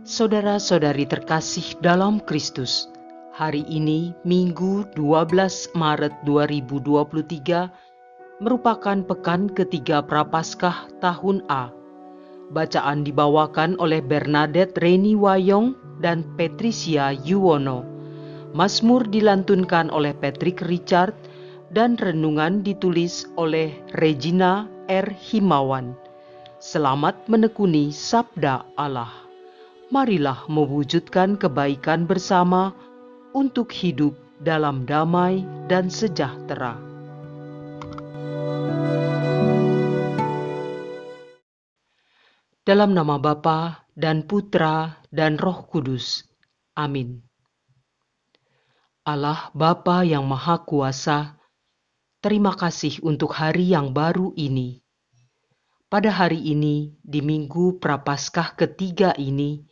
Saudara-saudari terkasih dalam Kristus, hari ini Minggu 12 Maret 2023 merupakan pekan ketiga Prapaskah tahun A. Bacaan dibawakan oleh Bernadette Reni Wayong dan Patricia Yuwono. Mazmur dilantunkan oleh Patrick Richard dan renungan ditulis oleh Regina R. Himawan. Selamat menekuni Sabda Allah. Marilah mewujudkan kebaikan bersama untuk hidup dalam damai dan sejahtera. Dalam nama Bapa dan Putra dan Roh Kudus. Amin. Allah Bapa yang Maha Kuasa, terima kasih untuk hari yang baru ini. Pada hari ini, di Minggu Prapaskah ketiga ini,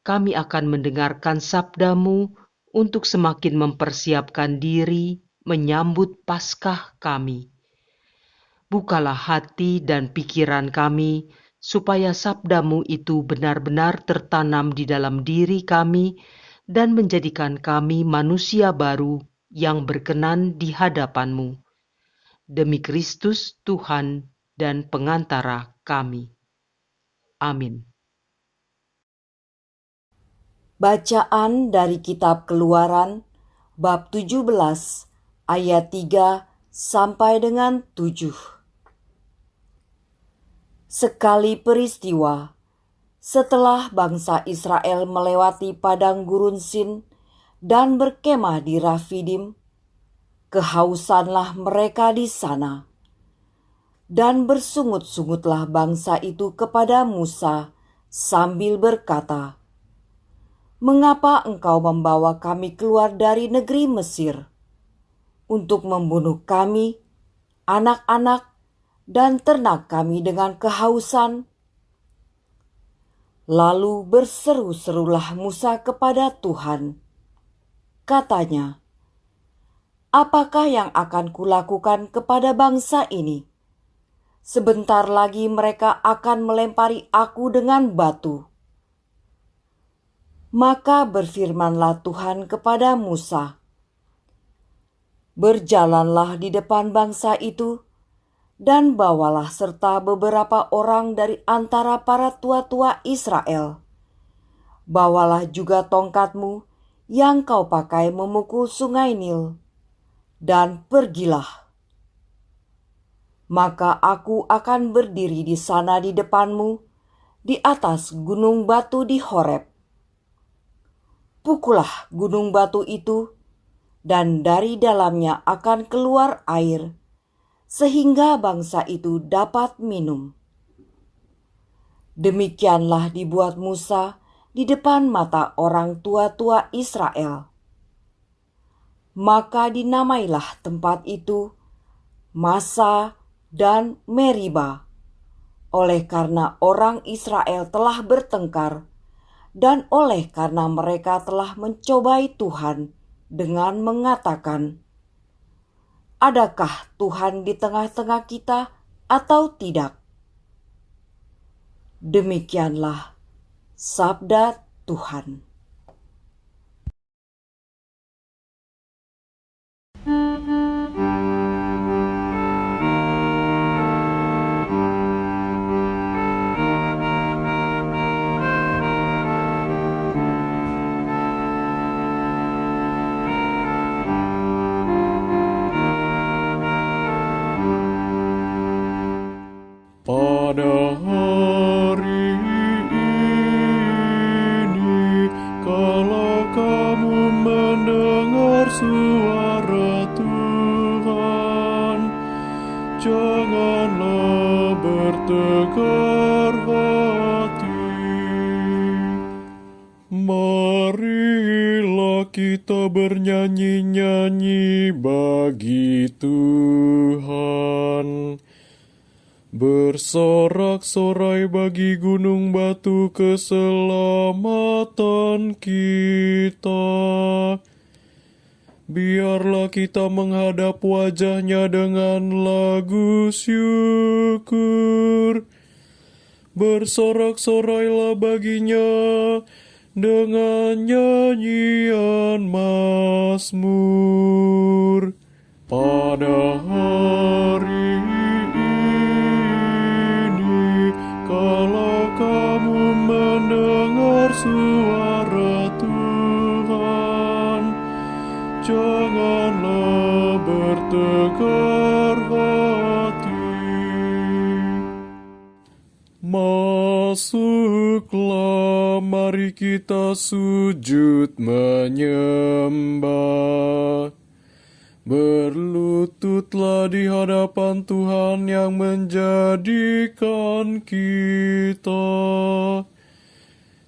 kami akan mendengarkan sabda-Mu untuk semakin mempersiapkan diri menyambut Paskah kami. Bukalah hati dan pikiran kami, supaya sabda-Mu itu benar-benar tertanam di dalam diri kami dan menjadikan kami manusia baru yang berkenan di hadapan-Mu. Demi Kristus Tuhan dan pengantara kami. Amin. Bacaan dari Kitab Keluaran, bab 17, ayat 3 sampai dengan 7. Sekali peristiwa, setelah bangsa Israel melewati padang gurun Sin dan berkemah di Rafidim, kehausanlah mereka di sana. Dan bersungut-sungutlah bangsa itu kepada Musa sambil berkata, "Mengapa engkau membawa kami keluar dari negeri Mesir untuk membunuh kami, anak-anak, dan ternak kami dengan kehausan?" Lalu berseru-serulah Musa kepada Tuhan. Katanya, "Apakah yang akan kulakukan kepada bangsa ini? Sebentar lagi mereka akan melempari aku dengan batu." Maka berfirmanlah Tuhan kepada Musa, "Berjalanlah di depan bangsa itu, dan bawalah serta beberapa orang dari antara para tua-tua Israel. Bawalah juga tongkatmu yang kau pakai memukul sungai Nil, dan pergilah. Maka aku akan berdiri di sana di depanmu, di atas gunung batu di Horeb. Pukullah gunung batu itu, dan dari dalamnya akan keluar air, sehingga bangsa itu dapat minum." Demikianlah dibuat Musa di depan mata orang tua-tua Israel. Maka dinamailah tempat itu Masa dan Meriba, oleh karena orang Israel telah bertengkar, dan oleh karena mereka telah mencobai Tuhan dengan mengatakan, "Adakah Tuhan di tengah-tengah kita atau tidak?" Demikianlah sabda Tuhan. Pada hari ini, kalau kamu mendengar suara Tuhan, janganlah bertekar hati. Marilah kita bernyanyi-nyanyi bagi Tuhan, bersorak-sorai bagi gunung batu keselamatan kita. Biarlah kita menghadap wajah-Nya dengan lagu syukur. Bersorak-sorailah baginya dengan nyanyian mazmur. Pada hari ini, kalau kamu mendengar suara Tuhan, janganlah bertegar hati. Masuklah, mari kita sujud menyembah. Berlututlah di hadapan Tuhan yang menjadikan kita,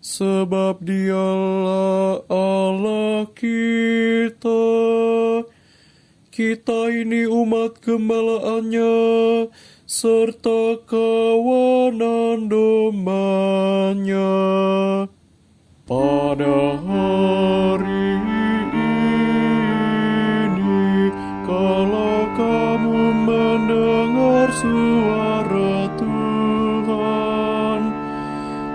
sebab Dialah Allah kita. Kita ini umat gembalaannya, serta kawanan domba-Nya. Pada hari ini, kalau kamu mendengar suara Tuhan,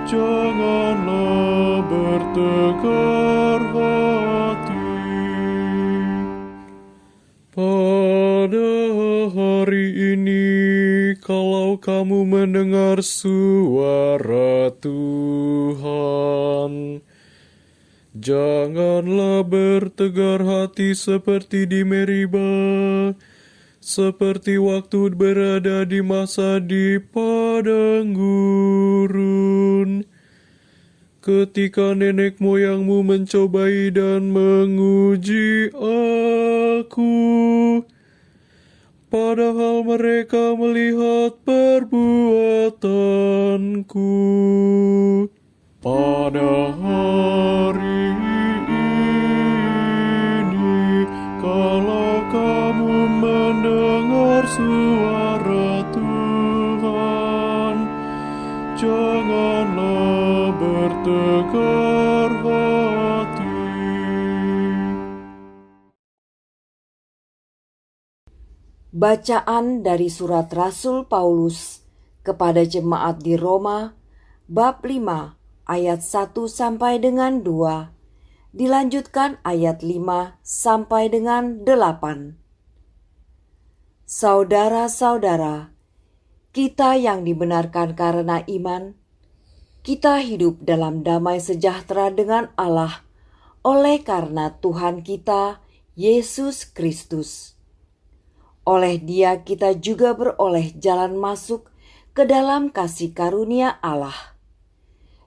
janganlah bertegar hati. Pada hari ini, kalau kamu mendengar suara Tuhan, janganlah bertegar hati seperti di Meribah, seperti waktu berada di masa di padang gurun, ketika nenek moyangmu mencobai dan menguji aku, padahal mereka melihat perbuatanku. Pada hari ini, kalau kamu mendengar suara Tuhan, janganlah bertegar hati. Bacaan dari surat Rasul Paulus kepada jemaat di Roma, bab 5 ayat 1 sampai dengan 2, dilanjutkan ayat 5 sampai dengan 8. Saudara-saudara, kita yang dibenarkan karena iman, kita hidup dalam damai sejahtera dengan Allah oleh karena Tuhan kita, Yesus Kristus. Oleh Dia kita juga beroleh jalan masuk ke dalam kasih karunia Allah.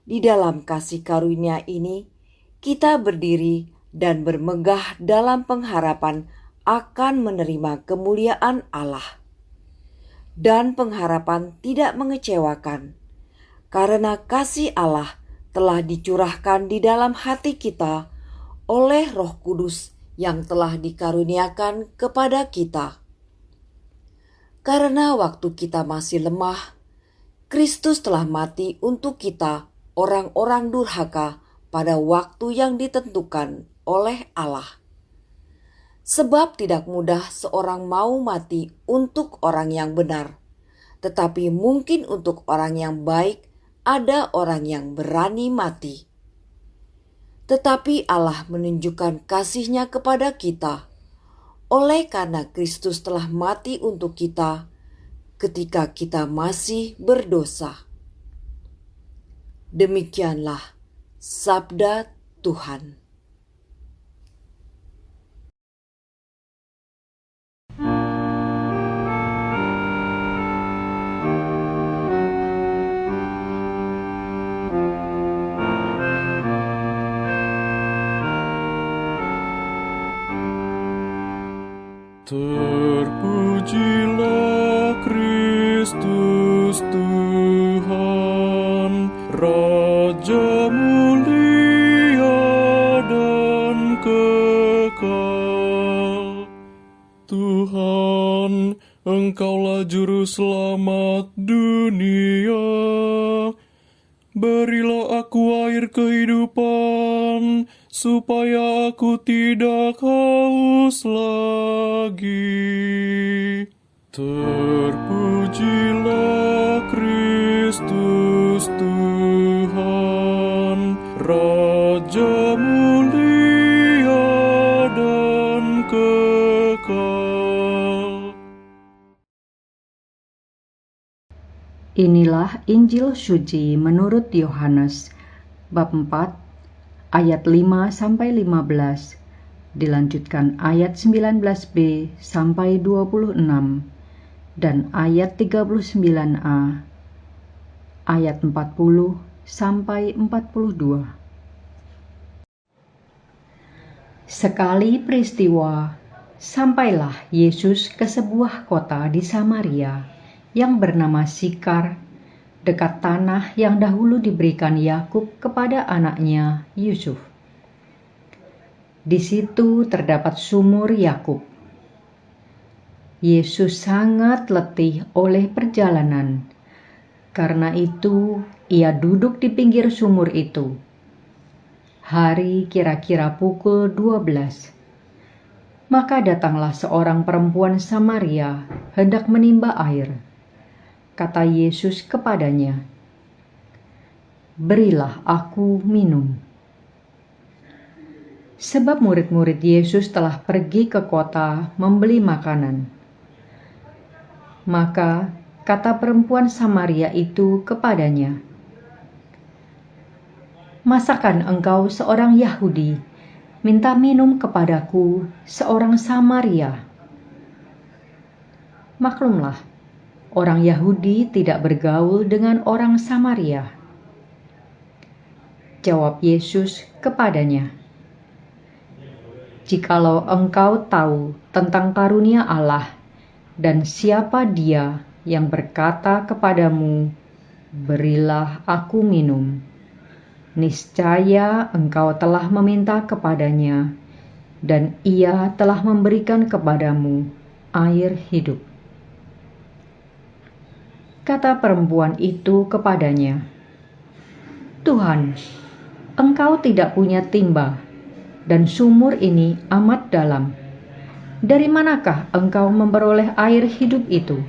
Di dalam kasih karunia ini, kita berdiri dan bermegah dalam pengharapan akan menerima kemuliaan Allah. Dan pengharapan tidak mengecewakan, karena kasih Allah telah dicurahkan di dalam hati kita oleh Roh Kudus yang telah dikaruniakan kepada kita. Karena waktu kita masih lemah, Kristus telah mati untuk kita, orang-orang durhaka, pada waktu yang ditentukan oleh Allah. Sebab tidak mudah seorang mau mati untuk orang yang benar, tetapi mungkin untuk orang yang baik ada orang yang berani mati. Tetapi Allah menunjukkan kasih-Nya kepada kita, oleh karena Kristus telah mati untuk kita ketika kita masih berdosa. Demikianlah sabda Tuhan. Terpujilah Kristus Tuhan, Raja mulia dan kekal. Tuhan, Engkaulah juru selamat dunia. Berilah aku air kehidupan, supaya aku tidak haus lagi. Terpujilah Kristus Tuhan, Raja Inilah Injil suci menurut Yohanes, bab 4, ayat 5-15, dilanjutkan ayat 19b sampai 26, dan ayat 39a, ayat 40 sampai 42. Sekali peristiwa, sampailah Yesus ke sebuah kota di Samaria yang bernama Sikar, dekat tanah yang dahulu diberikan Yakub kepada anaknya Yusuf. Di situ terdapat sumur Yakub. Yesus sangat letih oleh perjalanan. Karena itu, ia duduk di pinggir sumur itu. Hari kira-kira pukul 12. Maka datanglah seorang perempuan Samaria hendak menimba air. Kata Yesus kepadanya, "Berilah aku minum." Sebab murid-murid Yesus telah pergi ke kota membeli makanan. Maka kata perempuan Samaria itu kepadanya, "Masakan engkau seorang Yahudi minta minum kepadaku seorang Samaria?" Maklumlah, orang Yahudi tidak bergaul dengan orang Samaria. Jawab Yesus kepadanya, "Jikalau engkau tahu tentang karunia Allah dan siapa Dia yang berkata kepadamu, 'Berilah aku minum,' niscaya engkau telah meminta kepadanya, dan Ia telah memberikan kepadamu air hidup." Kata perempuan itu kepadanya, "Tuhan, engkau tidak punya timba, dan sumur ini amat dalam. Dari manakah engkau memperoleh air hidup itu?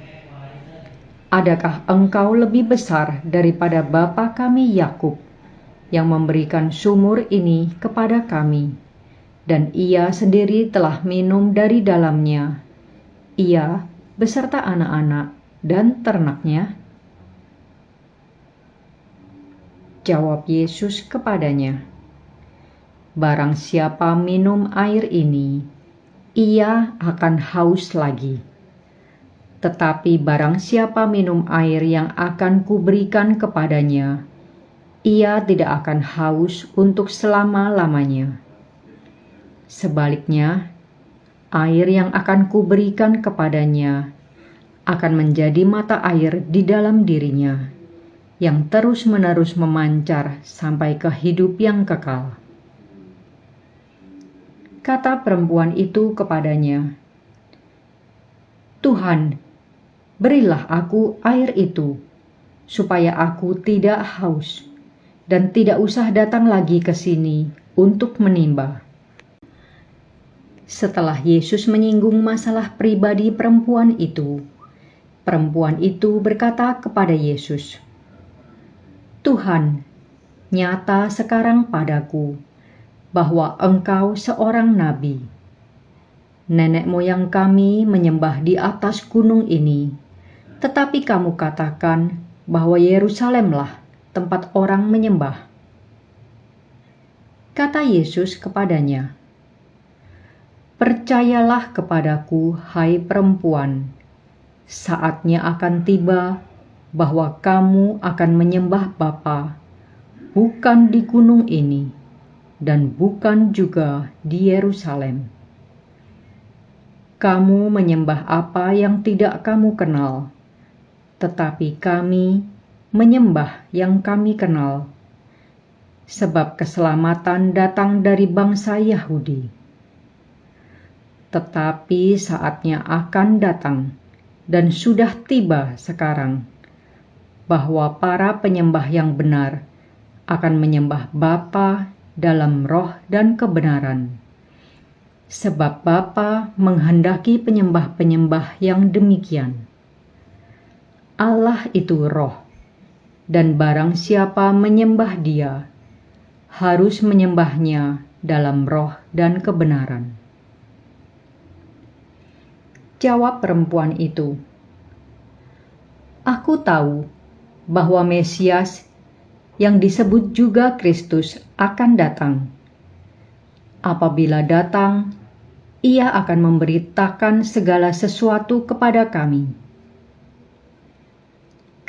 Adakah engkau lebih besar daripada bapa kami Yakub, yang memberikan sumur ini kepada kami, dan ia sendiri telah minum dari dalamnya, ia beserta anak-anak dan ternaknya?" Jawab Yesus kepadanya, "Barang siapa minum air ini, ia akan haus lagi. Tetapi barang siapa minum air yang akan kuberikan kepadanya, ia tidak akan haus untuk selama-lamanya. Sebaliknya, air yang akan kuberikan kepadanya akan menjadi mata air di dalam dirinya, yang terus-menerus memancar sampai ke hidup yang kekal." Kata perempuan itu kepadanya, "Tuhan, berilah aku air itu, supaya aku tidak haus, dan tidak usah datang lagi ke sini untuk menimba." Setelah Yesus menyinggung masalah pribadi perempuan itu berkata kepada Yesus, "Tuhan, nyata sekarang padaku bahwa engkau seorang nabi. Nenek moyang kami menyembah di atas gunung ini, tetapi kamu katakan bahwa Yerusalemlah tempat orang menyembah." Kata Yesus kepadanya, "Percayalah kepadaku, hai perempuan, saatnya akan tiba bahwa kamu akan menyembah Bapa, bukan di gunung ini, dan bukan juga di Yerusalem. Kamu menyembah apa yang tidak kamu kenal, tetapi kami menyembah yang kami kenal, sebab keselamatan datang dari bangsa Yahudi. Tetapi saatnya akan datang, dan sudah tiba sekarang, bahwa para penyembah yang benar akan menyembah Bapa dalam roh dan kebenaran. Sebab Bapa menghendaki penyembah-penyembah yang demikian. Allah itu roh, dan barang siapa menyembah Dia, harus menyembahnya dalam roh dan kebenaran." Jawab perempuan itu, "Aku tahu bahwa Mesias yang disebut juga Kristus akan datang. Apabila datang, Ia akan memberitakan segala sesuatu kepada kami.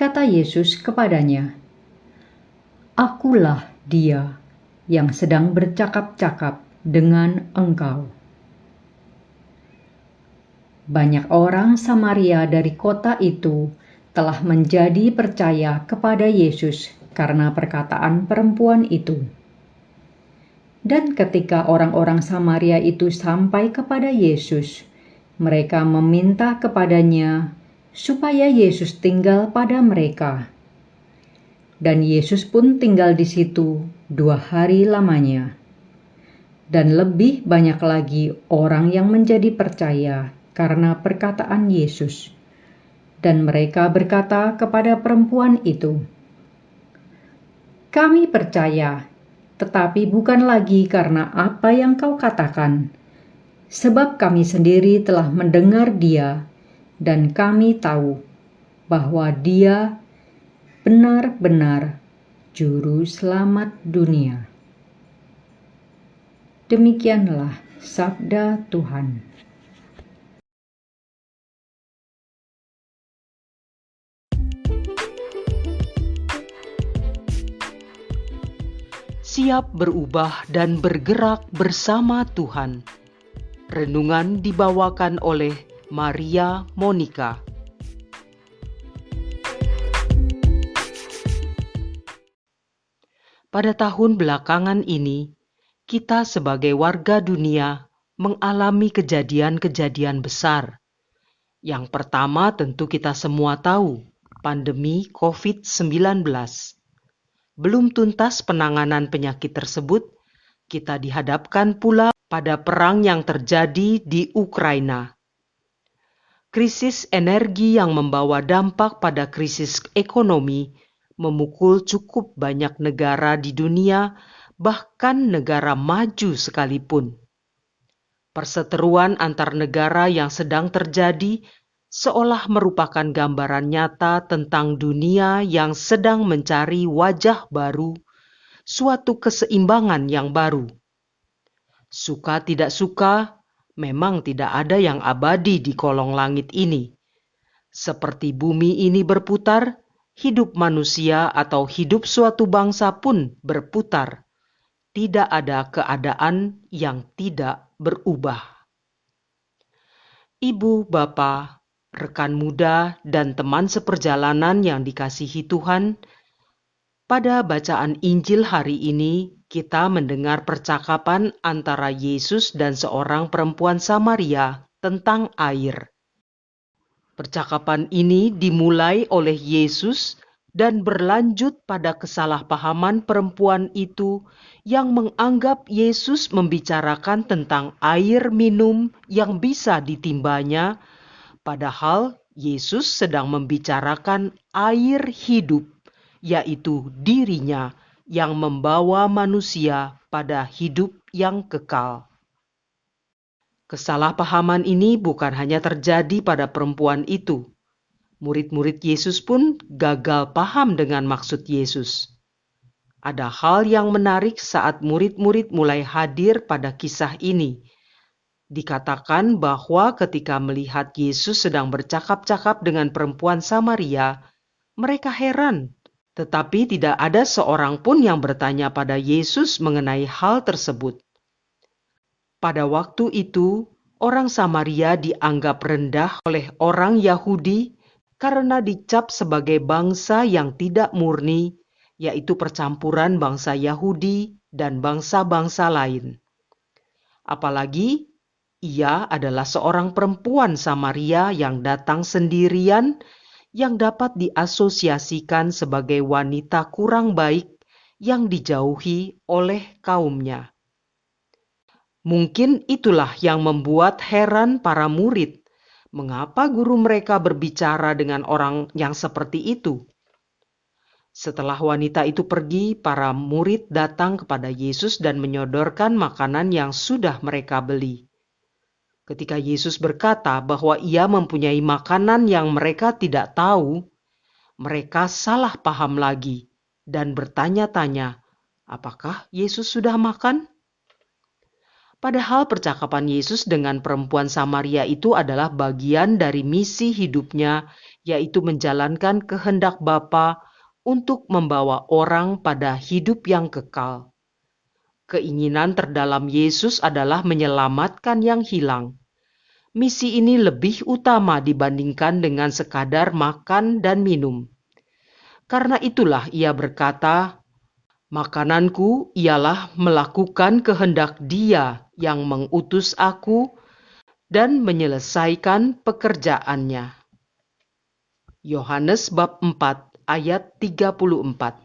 Kata Yesus kepadanya, "Akulah Dia yang sedang bercakap-cakap dengan engkau." Banyak orang Samaria dari kota itu telah menjadi percaya kepada Yesus karena perkataan perempuan itu. Dan ketika orang-orang Samaria itu sampai kepada Yesus, mereka meminta kepadanya supaya Yesus tinggal pada mereka. Dan Yesus pun tinggal di situ 2 hari lamanya. Dan lebih banyak lagi orang yang menjadi percaya karena perkataan Yesus. Dan mereka berkata kepada perempuan itu, "Kami percaya, tetapi bukan lagi karena apa yang kau katakan, sebab kami sendiri telah mendengar Dia, dan kami tahu bahwa Dia benar-benar Juru Selamat dunia." Demikianlah sabda Tuhan. Siap berubah dan bergerak bersama Tuhan. Renungan dibawakan oleh Maria Monica. Pada tahun belakangan ini, kita sebagai warga dunia mengalami kejadian-kejadian besar. Yang pertama tentu kita semua tahu, pandemi COVID-19. Belum tuntas penanganan penyakit tersebut, kita dihadapkan pula pada perang yang terjadi di Ukraina. Krisis energi yang membawa dampak pada krisis ekonomi memukul cukup banyak negara di dunia, bahkan negara maju sekalipun. Perseteruan antar negara yang sedang terjadi seolah merupakan gambaran nyata tentang dunia yang sedang mencari wajah baru, suatu keseimbangan yang baru. Suka tidak suka, memang tidak ada yang abadi di kolong langit ini. Seperti bumi ini berputar, hidup manusia atau hidup suatu bangsa pun berputar. Tidak ada keadaan yang tidak berubah. Ibu, Bapa, rekan muda, dan teman seperjalanan yang dikasihi Tuhan, pada bacaan Injil hari ini kita mendengar percakapan antara Yesus dan seorang perempuan Samaria tentang air. Percakapan ini dimulai oleh Yesus dan berlanjut pada kesalahpahaman perempuan itu yang menganggap Yesus membicarakan tentang air minum yang bisa ditimbanya, padahal Yesus sedang membicarakan air hidup, yaitu dirinya yang membawa manusia pada hidup yang kekal. Kesalahpahaman ini bukan hanya terjadi pada perempuan itu. Murid-murid Yesus pun gagal paham dengan maksud Yesus. Ada hal yang menarik saat murid-murid mulai hadir pada kisah ini. Dikatakan bahwa ketika melihat Yesus sedang bercakap-cakap dengan perempuan Samaria, mereka heran, tetapi tidak ada seorang pun yang bertanya pada Yesus mengenai hal tersebut. Pada waktu itu, orang Samaria dianggap rendah oleh orang Yahudi karena dicap sebagai bangsa yang tidak murni, yaitu percampuran bangsa Yahudi dan bangsa-bangsa lain. Apalagi ia adalah seorang perempuan Samaria yang datang sendirian, yang dapat diasosiasikan sebagai wanita kurang baik yang dijauhi oleh kaumnya. Mungkin itulah yang membuat heran para murid, mengapa guru mereka berbicara dengan orang yang seperti itu. Setelah wanita itu pergi, para murid datang kepada Yesus dan menyodorkan makanan yang sudah mereka beli. Ketika Yesus berkata bahwa ia mempunyai makanan yang mereka tidak tahu, mereka salah paham lagi dan bertanya-tanya, apakah Yesus sudah makan? Padahal percakapan Yesus dengan perempuan Samaria itu adalah bagian dari misi hidupnya, yaitu menjalankan kehendak Bapa untuk membawa orang pada hidup yang kekal. Keinginan terdalam Yesus adalah menyelamatkan yang hilang. Misi ini lebih utama dibandingkan dengan sekadar makan dan minum. Karena itulah ia berkata, "Makananku ialah melakukan kehendak Dia yang mengutus aku dan menyelesaikan pekerjaannya." Yohanes bab 4 ayat 34.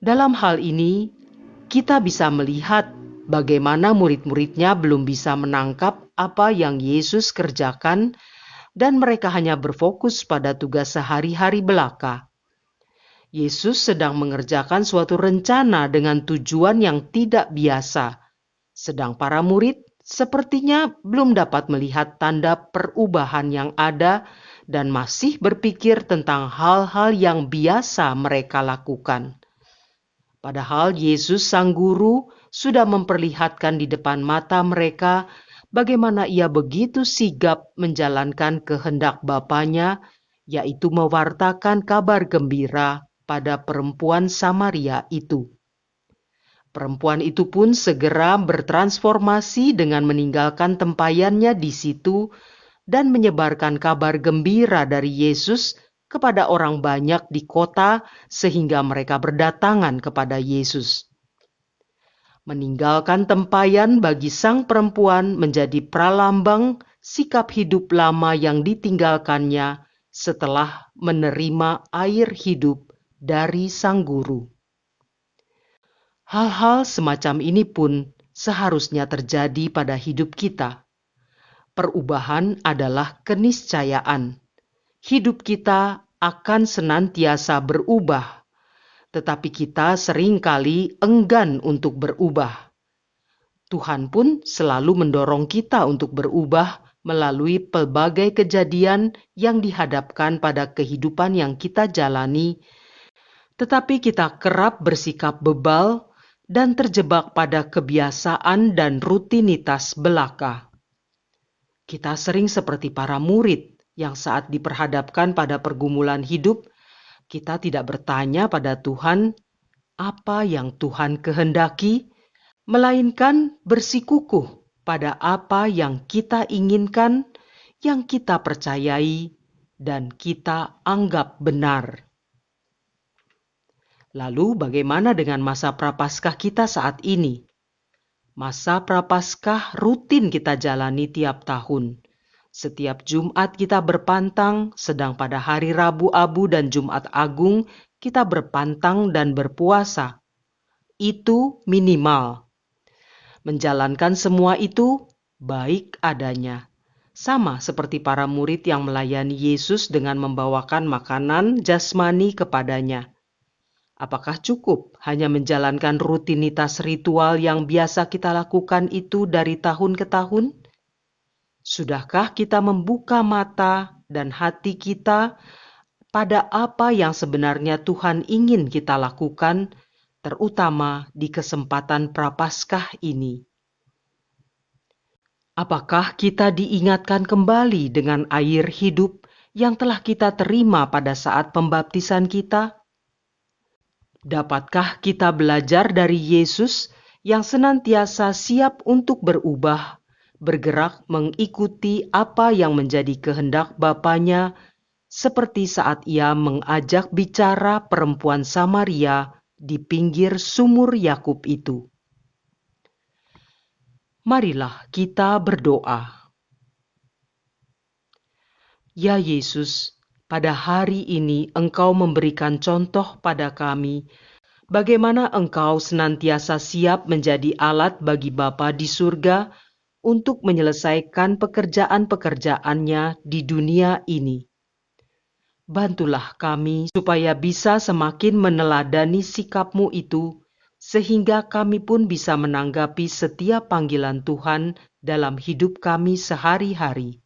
Dalam hal ini, kita bisa melihat bagaimana murid-muridnya belum bisa menangkap apa yang Yesus kerjakan dan mereka hanya berfokus pada tugas sehari-hari belaka. Yesus sedang mengerjakan suatu rencana dengan tujuan yang tidak biasa, sedang para murid sepertinya belum dapat melihat tanda perubahan yang ada dan masih berpikir tentang hal-hal yang biasa mereka lakukan. Padahal Yesus Sang Guru sudah memperlihatkan di depan mata mereka bagaimana ia begitu sigap menjalankan kehendak Bapanya, yaitu mewartakan kabar gembira pada perempuan Samaria itu. Perempuan itu pun segera bertransformasi dengan meninggalkan tempayannya di situ dan menyebarkan kabar gembira dari Yesus kepada orang banyak di kota sehingga mereka berdatangan kepada Yesus. Meninggalkan tempayan bagi sang perempuan menjadi pralambang sikap hidup lama yang ditinggalkannya setelah menerima air hidup dari Sang Guru. Hal-hal semacam ini pun seharusnya terjadi pada hidup kita. Perubahan adalah keniscayaan. Hidup kita akan senantiasa berubah, tetapi kita seringkali enggan untuk berubah. Tuhan pun selalu mendorong kita untuk berubah melalui pelbagai kejadian yang dihadapkan pada kehidupan yang kita jalani, tetapi kita kerap bersikap bebal dan terjebak pada kebiasaan dan rutinitas belaka. Kita sering seperti para murid yang saat diperhadapkan pada pergumulan hidup, kita tidak bertanya pada Tuhan apa yang Tuhan kehendaki, melainkan bersikukuh pada apa yang kita inginkan, yang kita percayai, dan kita anggap benar. Lalu bagaimana dengan masa Prapaskah kita saat ini? Masa Prapaskah rutin kita jalani tiap tahun. Setiap Jumat kita berpantang, sedang pada hari Rabu Abu dan Jumat Agung kita berpantang dan berpuasa. Itu minimal. Menjalankan semua itu baik adanya. Sama seperti para murid yang melayani Yesus dengan membawakan makanan jasmani kepadanya. Apakah cukup hanya menjalankan rutinitas ritual yang biasa kita lakukan itu dari tahun ke tahun? Sudahkah kita membuka mata dan hati kita pada apa yang sebenarnya Tuhan ingin kita lakukan, terutama di kesempatan Prapaskah ini? Apakah kita diingatkan kembali dengan air hidup yang telah kita terima pada saat pembaptisan kita? Dapatkah kita belajar dari Yesus yang senantiasa siap untuk berubah, bergerak mengikuti apa yang menjadi kehendak Bapanya, seperti saat ia mengajak bicara perempuan Samaria di pinggir sumur Yakub itu? Marilah kita berdoa. Ya Yesus, pada hari ini Engkau memberikan contoh pada kami bagaimana Engkau senantiasa siap menjadi alat bagi Bapa di surga untuk menyelesaikan pekerjaan-pekerjaannya di dunia ini. Bantulah kami supaya bisa semakin meneladani sikap-Mu itu, sehingga kami pun bisa menanggapi setiap panggilan Tuhan dalam hidup kami sehari-hari.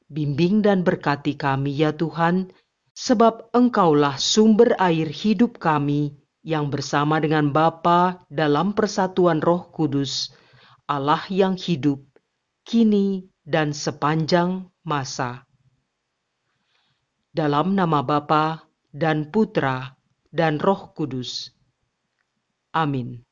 Bimbing dan berkati kami ya Tuhan, sebab Engkaulah sumber air hidup kami yang bersama dengan Bapa dalam persatuan Roh Kudus, Allah yang hidup, kini dan sepanjang masa. Dalam nama Bapa dan Putra dan Roh Kudus. Amin.